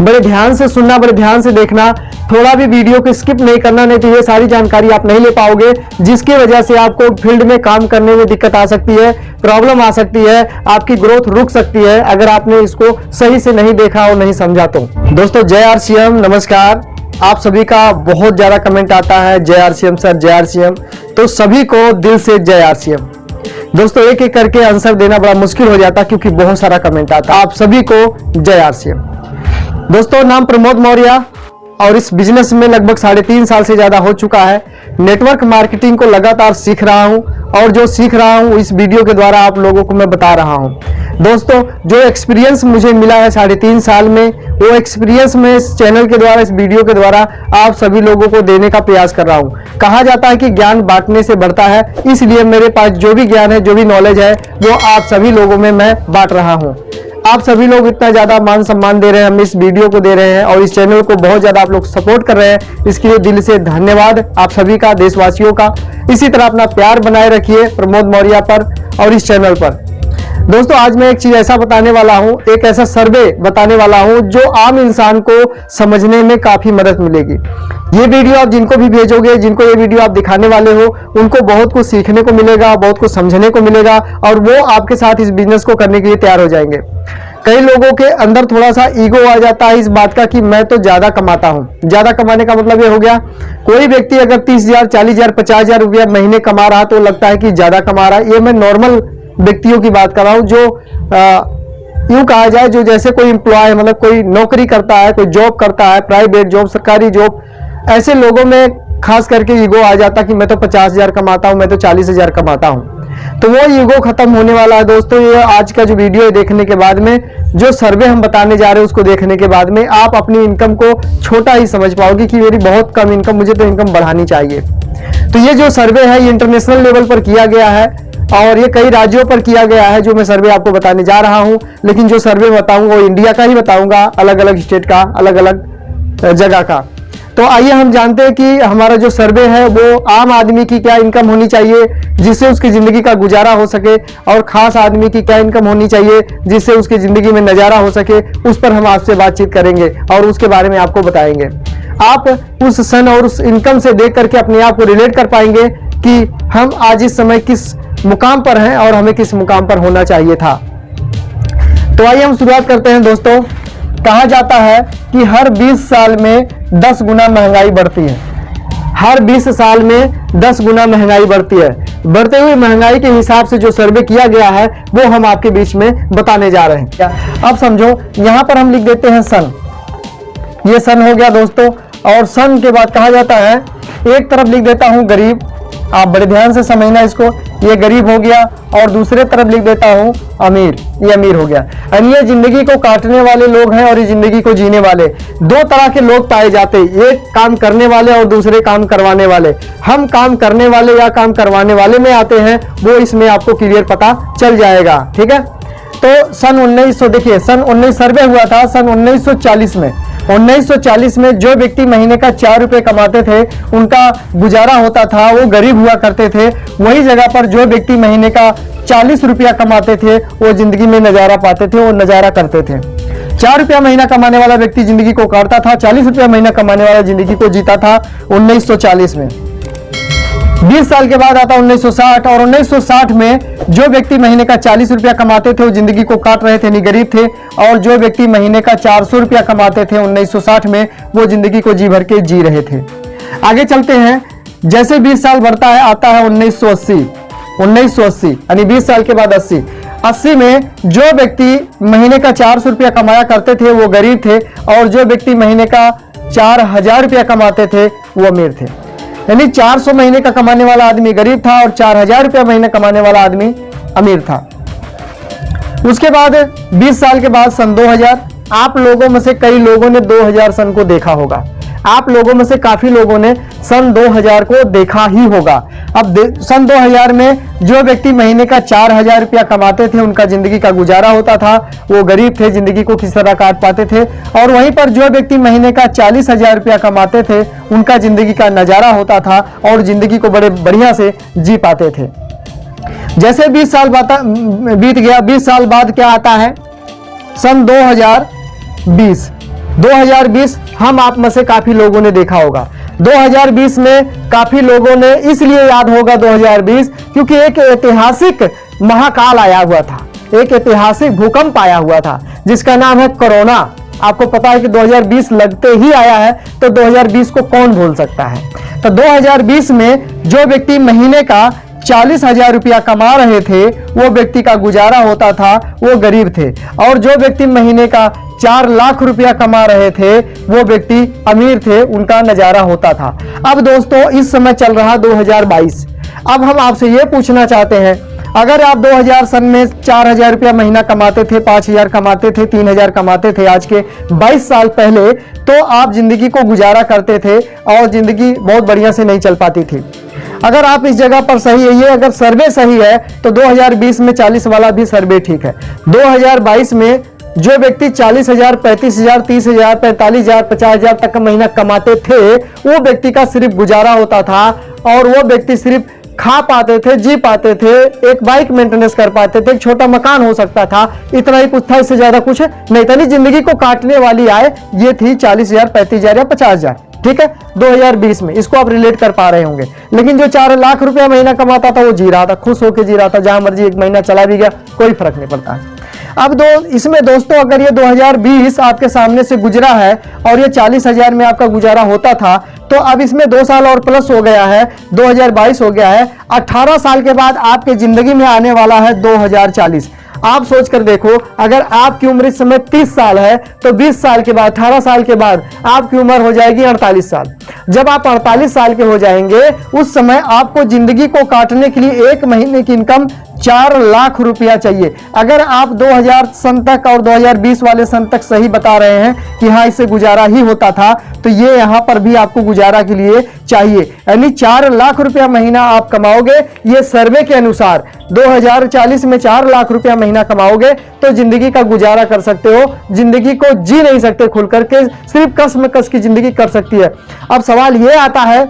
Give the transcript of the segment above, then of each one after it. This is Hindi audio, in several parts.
बड़े ध्यान से सुनना, बड़े ध्यान से देखना, थोड़ा भी वीडियो को स्किप नहीं करना, नहीं तो ये सारी जानकारी आप नहीं ले पाओगे, जिसकी वजह से आपको फील्ड में काम करने में दिक्कत आ सकती है, प्रॉब्लम आ सकती है, आपकी ग्रोथ रुक सकती है अगर आपने इसको सही से नहीं देखा और नहीं समझा तो। दोस्तों जय RCM, नमस्कार। आप सभी का बहुत ज्यादा कमेंट आता है जय RCM सर, जय RCM, तो सभी को दिल से जय RCM। दोस्तों एक एक करके आंसर देना बड़ा मुश्किल हो जाता क्योंकि बहुत सारा कमेंट आता। आप सभी को जय RCM। दोस्तों नाम प्रमोद मौर्य और इस बिजनेस में लगभग 3.5 साल से ज्यादा हो चुका है। नेटवर्क मार्केटिंग को लगातार सीख रहा हूं और जो सीख रहा हूं इस वीडियो के द्वारा आप लोगों को मैं बता रहा हूं। दोस्तों जो एक्सपीरियंस मुझे मिला है 3.5 साल में, वो एक्सपीरियंस में इस चैनल के द्वारा, इस वीडियो के द्वारा आप सभी लोगों को देने का प्रयास कर रहा हूं। कहा जाता है कि ज्ञान बांटने से बढ़ता है, इसलिए मेरे पास जो भी ज्ञान है, जो भी नॉलेज है, वो आप सभी लोगों में मैं बांट रहा हूं। आप सभी लोग इतना ज्यादा मान सम्मान दे रहे हैं, हम इस वीडियो को दे रहे हैं और इस चैनल को बहुत ज्यादा आप लोग सपोर्ट कर रहे हैं, इसके लिए दिल से धन्यवाद आप सभी का, देशवासियों का। इसी तरह अपना प्यार बनाए रखिए प्रमोद मौर्य पर और इस चैनल पर। दोस्तों आज मैं एक चीज ऐसा बताने वाला हूं, एक ऐसा सर्वे बताने वाला हूं जो आम इंसान को समझने में काफी मदद मिलेगी। ये वीडियो आप जिनको भी भेजोगे, जिनको ये वीडियो आप दिखाने वाले हो, उनको बहुत कुछ सीखने को मिलेगा, बहुत कुछ समझने को मिलेगा और वो आपके साथ इस बिजनेस को करने के लिए तैयार हो जाएंगे। कई लोगों के अंदर थोड़ा सा ईगो आ जाता है इस बात का कि मैं तो ज्यादा कमाता हूं। ज्यादा कमाने का मतलब ये हो गया, कोई व्यक्ति अगर 30,000, 40,000, 50,000 रुपया महीने कमा रहा तो लगता है कि ज्यादा कमा रहा है। ये मैं नॉर्मल व्यक्तियों की बात कर रहा हूं जो यूं कहा जाए, जो जैसे कोई एम्प्लॉय, मतलब कोई नौकरी करता है, कोई जॉब करता है, प्राइवेट जॉब, सरकारी जॉब, ऐसे लोगों में खास करके ईगो आ जाता कि मैं तो 50,000 कमाता हूं, मैं तो 40,000 कमाता हूं। तो वो ईगो खत्म होने वाला है दोस्तों। ये आज का जो वीडियो है देखने के बाद में, जो सर्वे हम बताने जा रहे हैं उसको देखने के बाद में आप अपनी इनकम को छोटा ही समझ पाओगे कि मेरी बहुत कम इनकम, मुझे तो इनकम बढ़ानी चाहिए। तो ये जो सर्वे है ये इंटरनेशनल लेवल पर किया गया है और ये कई राज्यों पर किया गया है जो मैं सर्वे आपको बताने जा रहा हूं। लेकिन जो सर्वे बताऊंगा वो इंडिया का ही बताऊंगा, अलग अलग स्टेट का, अलग अलग जगह का। तो आइए हम जानते हैं कि हमारा जो सर्वे है वो आम आदमी की क्या इनकम होनी चाहिए जिससे उसकी जिंदगी का गुजारा हो सके, और खास आदमी की क्या इनकम होनी चाहिए जिससे उसकी जिंदगी में नजारा हो सके। उस पर हम आपसे बातचीत करेंगे और उसके बारे में आपको बताएंगे। आप उस सन और उस इनकम से देख करके अपने आप को रिलेट कर पाएंगे कि हम आज इस समय किस मुकाम पर हैं और हमें किस मुकाम पर होना चाहिए था। तो आइए हम शुरुआत करते हैं दोस्तों। कहा जाता है कि हर 20 साल में 10 गुना महंगाई बढ़ती है। हर 20 साल में 10 गुना महंगाई बढ़ती है। बढ़ते हुए महंगाई के हिसाब से जो सर्वे किया गया है वो हम आपके बीच में बताने जा रहे हैं। अब समझो, यहां पर हम लिख देते हैं सन। ये सन हो गया दोस्तों, और सन के बाद कहा जाता है, एक तरफ लिख देता हूं गरीब, आप बड़े ध्यान से समझना इसको, ये गरीब हो गया, और दूसरे तरफ लिख देता हूं अमीर, ये अमीर हो गया। यानी ये जिंदगी को काटने वाले लोग हैं और ये जिंदगी को जीने वाले। दो तरह के लोग पाए जाते हैं, एक काम करने वाले और दूसरे काम करवाने वाले। हम काम करने वाले या काम करवाने वाले में आते हैं, वो इसमें आपको क्लियर पता चल जाएगा। ठीक है, तो सन 1900, देखिए सन 19 सर्वे हुआ था सन 1940 में। 1940 में जो व्यक्ति महीने का 4 रुपए कमाते थे उनका गुजारा होता था, वो गरीब हुआ करते थे। वही जगह पर जो व्यक्ति महीने का 40 रुपया कमाते थे वो जिंदगी में नजारा पाते थे, वो नजारा करते थे। 4 रुपया महीना कमाने वाला व्यक्ति जिंदगी को काटता था, 40 रुपया महीना कमाने वाला जिंदगी को जीता था 1940 में। 20 साल के बाद आता 1960, और 1960 में जो व्यक्ति महीने का 40 रुपया कमाते थे वो जिंदगी को काट रहे थे, यानी गरीब थे, और जो व्यक्ति महीने का 400 रुपया कमाते थे 1960 में वो जिंदगी को जी भर के जी रहे थे। आगे चलते हैं, जैसे 20 साल बढ़ता है आता है 1980, यानी 20 साल के बाद 80 में जो व्यक्ति महीने का 400 रुपया कमाया करते थे वो गरीब थे, और जो व्यक्ति महीने का 4,000 रुपया कमाते थे वो अमीर थे। यानी 400 महीने का कमाने वाला आदमी गरीब था और 4,000 रुपया महीने कमाने वाला आदमी अमीर था। उसके बाद 20 साल के बाद सन 2000, आप लोगों में से कई लोगों ने 2000 सन को देखा होगा। आप लोगों में से काफी लोगों ने सन 2000 को देखा ही होगा। अब सन 2000 में जो व्यक्ति महीने का 4,000 रुपया कमाते थे उनका जिंदगी का गुजारा होता था, वो गरीब थे, जिंदगी को किस तरह काट पाते थे। और वहीं पर जो व्यक्ति महीने का 40,000 रुपया कमाते थे उनका जिंदगी का नजारा होता था और जिंदगी को बड़े बढ़िया से जी पाते थे। जैसे 20 साल बीत गया, 20 साल बाद क्या आता है, सन 2020। 2020 हम आप में से काफी लोगों ने देखा होगा। 2020 में काफी लोगों ने इसलिए याद होगा 2020 क्योंकि एक ऐतिहासिक महाकाल आया हुआ था, एक ऐतिहासिक भूकंप आया हुआ था जिसका नाम है कोरोना। आपको पता है कि 2020 लगते ही आया है, तो 2020 को कौन भूल सकता है। तो 2020 में जो व्यक्ति महीने का 40,000 रुपया कमा रहे थे वो व्यक्ति का गुजारा होता था, वो गरीब थे। और जो व्यक्ति महीने का 4 लाख रुपया कमा रहे थे वो व्यक्ति अमीर थे, उनका नजारा होता था। अब दोस्तों इस समय चल रहा 2022। अब हम आपसे ये पूछना चाहते हैं, अगर आप 2000 सन में 4,000 रुपया महीना कमाते थे, 5,000 कमाते थे, 3,000 कमाते थे आज के 22 साल पहले, तो आप जिंदगी को गुजारा करते थे और जिंदगी बहुत बढ़िया से नहीं चल पाती थी। अगर आप इस जगह पर सही है, ये अगर सर्वे सही है तो 2020 में 40 वाला भी सर्वे ठीक है। 2022 में जो व्यक्ति 40,000, 35,000, 30,000, 45,000, 50,000 तक का महीना कमाते थे वो व्यक्ति का सिर्फ गुजारा होता था और वो व्यक्ति सिर्फ खा पाते थे, जी पाते थे, एक बाइक मेंटेनेंस कर पाते थे, एक छोटा मकान हो सकता था, इतना ही कुछ था, इससे ज्यादा कुछ नहीं था। जिंदगी को काटने वाली आय ये थी 40,000, 35,000 या 50,000। ठीक है, 2020 में इसको आप रिलेट कर पा रहे होंगे। लेकिन जो 4 लाख रुपया महीना कमाता था वो जी रहा था, खुश होकर जी रहा था, जहां मर्जी एक महीना चला भी गया कोई फर्क नहीं पड़ता है। अब इसमें दोस्तों अगर ये 2020 आपके सामने से गुजरा है और ये 40,000 में आपका गुजारा होता था, तो अब इसमें 2 साल और प्लस हो गया है, 2022 हो गया है। 18 साल के बाद आपके जिंदगी में आने वाला है 2040। आप सोच कर देखो, अगर आपकी उम्र इस समय 30 साल है तो 20 साल के बाद, 18 साल के बाद आपकी उम्र हो जाएगी 48 साल। जब आप 48 साल के हो जाएंगे उस समय आपको जिंदगी को काटने के लिए एक महीने की इनकम 4 लाख रुपया चाहिए। अगर आप 2000 सन तक और 2020 वाले सन तक सही बता रहे हैं कि हाँ इससे गुजारा ही होता था, तो ये यहां पर भी आपको गुजारा के लिए चाहिए, यानी 4 लाख रुपया महीना आप कमाओगे। ये सर्वे के अनुसार 2040 में 4 लाख रुपया महीना कमाओगे तो जिंदगी का गुजारा कर सकते हो, जिंदगी को जी नहीं सकते खुल करके, सिर्फ कस की जिंदगी कर सकती है। अब सवाल ये आता है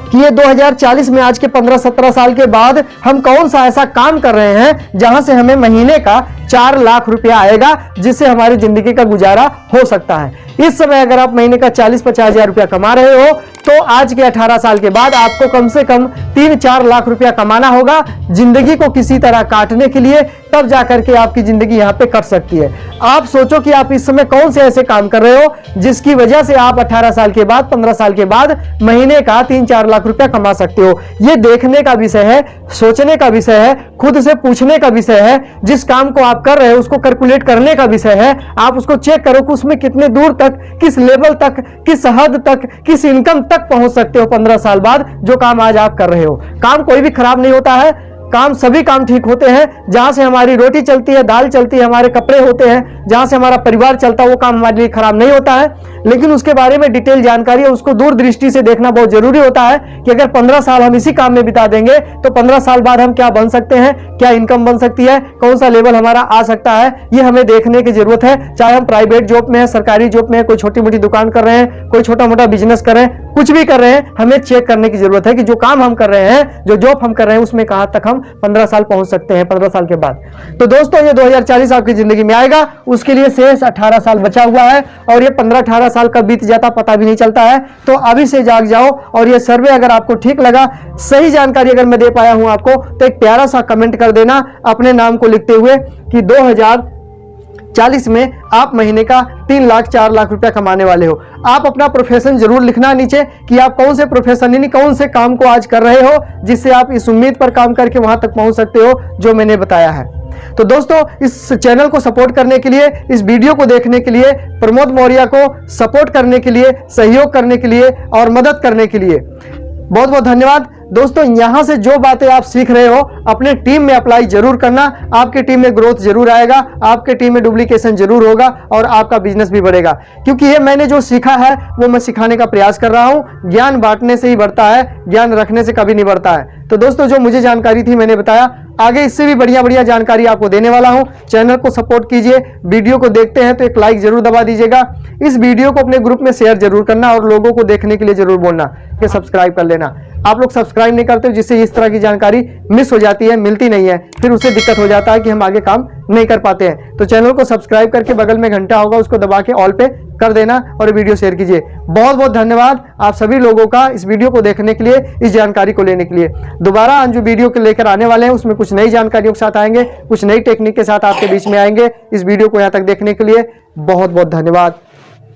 कि ये 2040 में आज के 15-17 साल के बाद हम कौन सा ऐसा काम कर रहे हैं जहां से हमें महीने का 4 लाख रुपया आएगा जिससे हमारी जिंदगी का गुजारा हो सकता है। इस समय अगर आप महीने का 40-50 हजार रुपया कमा रहे हो तो आज के 18 साल के बाद आपको कम से कम 3-4 लाख रुपया कमाना होगा जिंदगी को किसी तरह काटने के लिए, तब जाकर के आपकी जिंदगी यहां पे कट सकती है। आप सोचो कि आप इस समय कौन से ऐसे काम कर रहे हो जिसकी वजह से आप 18 साल के बाद, 15 साल के बाद महीने का 3-4 लाख रुपया कमा सकते हो। ये देखने का विषय है, सोचने का विषय है, खुद से पूछने का विषय है। जिस काम को आप कर रहे हो उसको कैलकुलेट करने का विषय है। आप उसको चेक करो कि उसमें कितने दूर तक, किस लेवल तक, किस हद तक, किस इनकम तक पहुंच सकते हो 15 साल बाद जो काम आज आप कर रहे हो। काम कोई भी खराब नहीं होता है, काम सभी काम ठीक होते हैं। जहां से हमारी रोटी चलती है, दाल चलती है, हमारे कपड़े होते हैं, जहां से हमारा परिवार चलता है, वो काम हमारे लिए खराब नहीं होता है। लेकिन उसके बारे में डिटेल जानकारी है, उसको दूर दृष्टि से देखना बहुत जरूरी होता है कि अगर 15 साल हम इसी काम में बिता देंगे तो 15 साल बाद हम क्या बन सकते हैं, क्या इनकम बन सकती है, कौन सा लेवल हमारा आ सकता है, ये हमें देखने की जरूरत है। चाहे हम प्राइवेट जॉब में है, सरकारी जॉब में है, कोई छोटी मोटी दुकान कर रहे हैं, कोई छोटा मोटा बिजनेस कर रहे हैं, कुछ भी कर रहे हैं, हमें चेक करने की जरूरत है कि जो काम हम कर रहे हैं, जो जॉब हम कर रहे हैं, उसमें कहां तक हम 15 साल पहुंच सकते हैं 15 साल के बाद। तो दोस्तों ये 2040 आपकी जिंदगी में आएगा, उसके लिए शेष 18 साल बचा हुआ है और ये 15-18 साल कब बीत जाता पता भी नहीं चलता है। तो अभी से जाग जाओ और ये सर्वे अगर आपको ठीक लगा, सही जानकारी अगर मैं दे पाया हूं आपको, तो एक प्यारा सा कमेंट कर देना अपने नाम को लिखते हुए कि 2040 में आप महीने का 3 लाख 4 लाख रुपया कमाने वाले हो। आप अपना प्रोफेशन जरूर लिखना नीचे कि आप कौन से प्रोफेशन यानी कौन से काम को आज कर रहे हो जिससे आप इस उम्मीद पर काम करके वहां तक पहुंच सकते हो जो मैंने बताया है। तो दोस्तों इस चैनल को सपोर्ट करने के लिए, इस वीडियो को देखने के लिए, प्रमोद मौर्य को सपोर्ट करने के लिए, सहयोग करने के लिए और मदद करने के लिए बहुत बहुत धन्यवाद। दोस्तों यहां से जो बातें आप सीख रहे हो अपने टीम में अप्लाई जरूर करना, आपके टीम में ग्रोथ जरूर आएगा, आपके टीम में डुप्लीकेशन जरूर होगा और आपका बिजनेस भी बढ़ेगा। क्योंकि ये मैंने जो सीखा है वो मैं सिखाने का प्रयास कर रहा हूं। ज्ञान बांटने से ही बढ़ता है, ज्ञान रखने से कभी नहीं बढ़ता है। तो दोस्तों जो मुझे जानकारी थी मैंने बताया, आगे इससे भी बढ़िया बढ़िया जानकारी आपको देने वाला हूं। चैनल को सपोर्ट कीजिए, वीडियो को देखते हैं तो एक लाइक जरूर दबा दीजिएगा, इस वीडियो को अपने ग्रुप में शेयर जरूर करना और लोगों को देखने के लिए जरूर बोलना कि सब्सक्राइब कर लेना। आप लोग सब्सक्राइब नहीं करते हो जिससे इस तरह की जानकारी मिस हो जाती है, मिलती नहीं है, फिर उसे दिक्कत हो जाता है कि हम आगे काम नहीं कर पाते हैं। तो चैनल को सब्सक्राइब करके बगल में घंटा होगा उसको दबा के ऑल पे कर देना और वीडियो शेयर कीजिए। बहुत बहुत धन्यवाद आप सभी लोगों का इस वीडियो को देखने के लिए, इस जानकारी को लेने के लिए। दोबारा हम जो वीडियो के लेकर आने वाले हैं उसमें कुछ नई जानकारियों के साथ आएंगे, कुछ नई टेक्निक के साथ आपके बीच में आएंगे। इस वीडियो को यहाँ तक देखने के लिए बहुत बहुत धन्यवाद।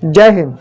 जय हिंद।